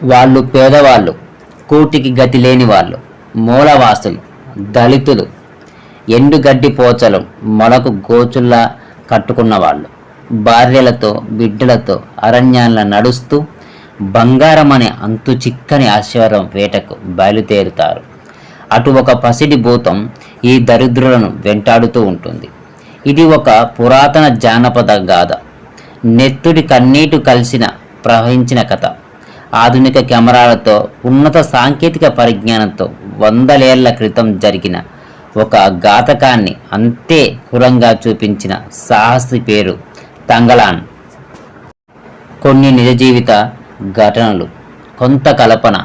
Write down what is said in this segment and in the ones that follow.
వాళ్ళు పేదవాళ్ళు, కూటికి గతి లేని వాళ్ళు, మూలవాసులు, దళితులు, ఎండుగడ్డి పోచలు మొలకు గోచుల్లా కట్టుకున్న వాళ్ళు, భార్యలతో బిడ్డలతో అరణ్యాల నడుస్తూ బంగారం అనే అంతు చిక్కని ఐశ్వర్యం వేటకు బయలుదేరుతారు. అటు ఒక పసిడి భూతం ఈ దరిద్రులను వెంటాడుతూ ఉంటుంది. ఇది ఒక పురాతన జానపద గాథ, నెత్తుడి కన్నీటు కలిసిన ప్రవహించిన కథ. ఆధునిక కెమెరాలతో, ఉన్నత సాంకేతిక పరిజ్ఞానంతో వందలేళ్ల క్రితం జరిగిన ఒక ఘాతకాన్ని అంతే కురంగా చూపించిన సాహసి పేరు తంగలాన్. కొన్ని నిజ జీవిత ఘటనలు, కొంత కల్పన,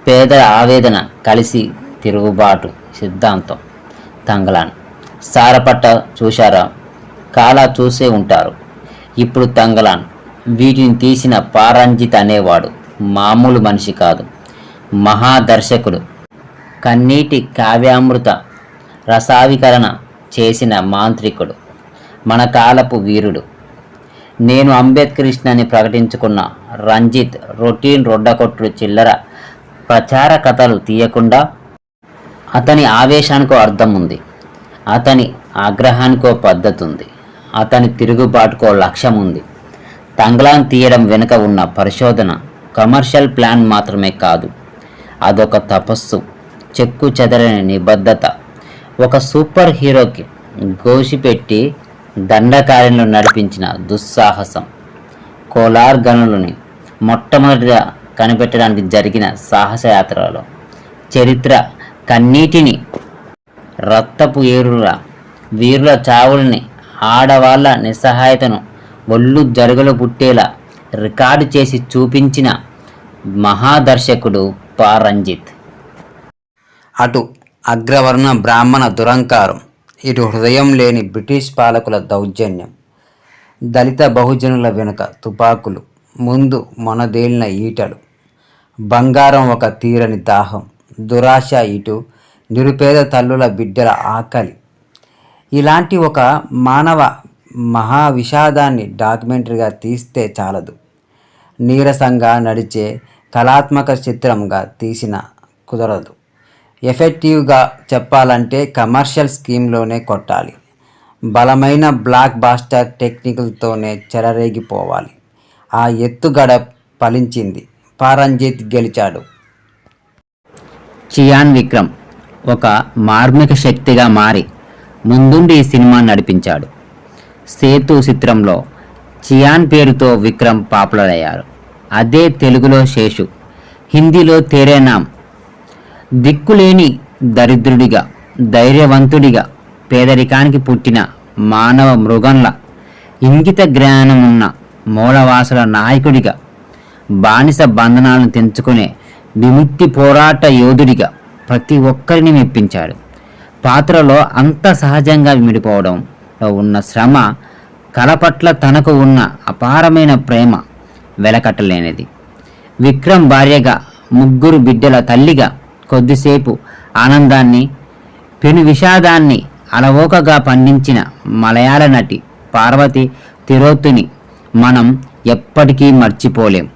పేదల ఆవేదన కలిసి తిరుగుబాటు సిద్ధాంతం. తంగలాన్. సారపట్ట చూశారా? కాలా చూసే ఉంటారు. ఇప్పుడు తంగలాన్. వీటిని తీసిన పారంజిత్ అనేవాడు మామూలు మనిషి కాదు, మహాదర్శకుడు. కన్నీటి కావ్యామృత రసావికరణ చేసిన మాంత్రికుడు, మన కాలపు వీరుడు. నేను అంబేద్కరిస్ట్ని ప్రకటించుకున్న రంజిత్ రొటీన్ రొడ్డకొట్టుడు చిల్లర ప్రచార కథలు తీయకుండా అతని ఆవేశానికో అర్థం ఉంది, అతని ఆగ్రహానికో పద్ధతి ఉంది, అతని తిరుగుబాటుకో లక్ష్యం ఉంది. తంగలాన్ తీయడం వెనుక ఉన్న పరిశోధన కమర్షియల్ ప్లాన్ మాత్రమే కాదు, అదొక తపస్సు, చెక్కు చెదరని నిబద్ధత. ఒక సూపర్ హీరోకి గోసిపెట్టి దండకార్యంలో నడిపించిన దుస్సాహసం. కోలార్ గనులని మొట్టమొదటిగా కనిపెట్టడానికి జరిగిన సాహసయాత్రలో చరిత్ర కన్నీటిని, రక్తపు ఏరుల వీరుల చావుల్ని, ఆడవాళ్ళ నిస్సహాయతను ఒళ్ళు జరుగులు పుట్టేలా రికార్డు చేసి చూపించిన మహాదర్శకుడు పారంజిత్. అటు అగ్రవర్ణ బ్రాహ్మణ దురంకారం, ఇటు హృదయం లేని బ్రిటిష్ పాలకుల దౌర్జన్యం. దళిత బహుజనుల వెనుక తుపాకులు, ముందు మొనదేలిన ఈటలు. బంగారం ఒక తీరని దాహం, దురాశ ఇటు, నిరుపేద తల్లుల బిడ్డల ఆకలి. ఇలాంటి ఒక మానవ మహావిషాదాన్ని డాక్యుమెంటరీగా తీస్తే చాలదు, నీరసంగా నడిచే కళాత్మక చిత్రంగా తీసిన కుదరదు. ఎఫెక్టివ్గా చెప్పాలంటే కమర్షియల్ స్కీమ్లోనే కొట్టాలి, బలమైన బ్లాక్ బాస్టర్ టెక్నికల్తోనే చెలరేగిపోవాలి. ఆ ఎత్తుగడ ఫలించింది, పారంజిత్ గెలిచాడు. చియాన్ విక్రమ్ ఒక మార్మిక శక్తిగా మారి ముందుండి ఈ సినిమా నడిపించాడు. సేతు చిత్రంలో చియాన్ పేరుతో విక్రమ్ పాపులర్ అయ్యారు. అదే తెలుగులో శేషు, హిందీలో తేరే నామ్. దిక్కులేని దరిద్రుడిగా, ధైర్యవంతుడిగా, పేదరికానికి పుట్టిన మానవ మృగంలా, ఇంగిత జ్ఞానమున్న మూలవాసుల నాయకుడిగా, బానిస బంధనాలను తెంచుకునే విముక్తి పోరాట యోధుడిగా ప్రతి ఒక్కరిని మెప్పించాడు. పాత్రలో అంత సహజంగా విడిపోవడంలో ఉన్న శ్రమ, కళ పట్ల తనకు ఉన్న అపారమైన ప్రేమ వెలకట్టలేనిది. విక్రమ్ భార్యగా, ముగ్గురు బిడ్డల తల్లిగా కొద్దిసేపు ఆనందాన్ని, పెను విషాదాన్ని అలవోకగా పండించిన మలయాళ నటి పార్వతి తిరోత్తుని మనం ఎప్పటికీ మర్చిపోలేం.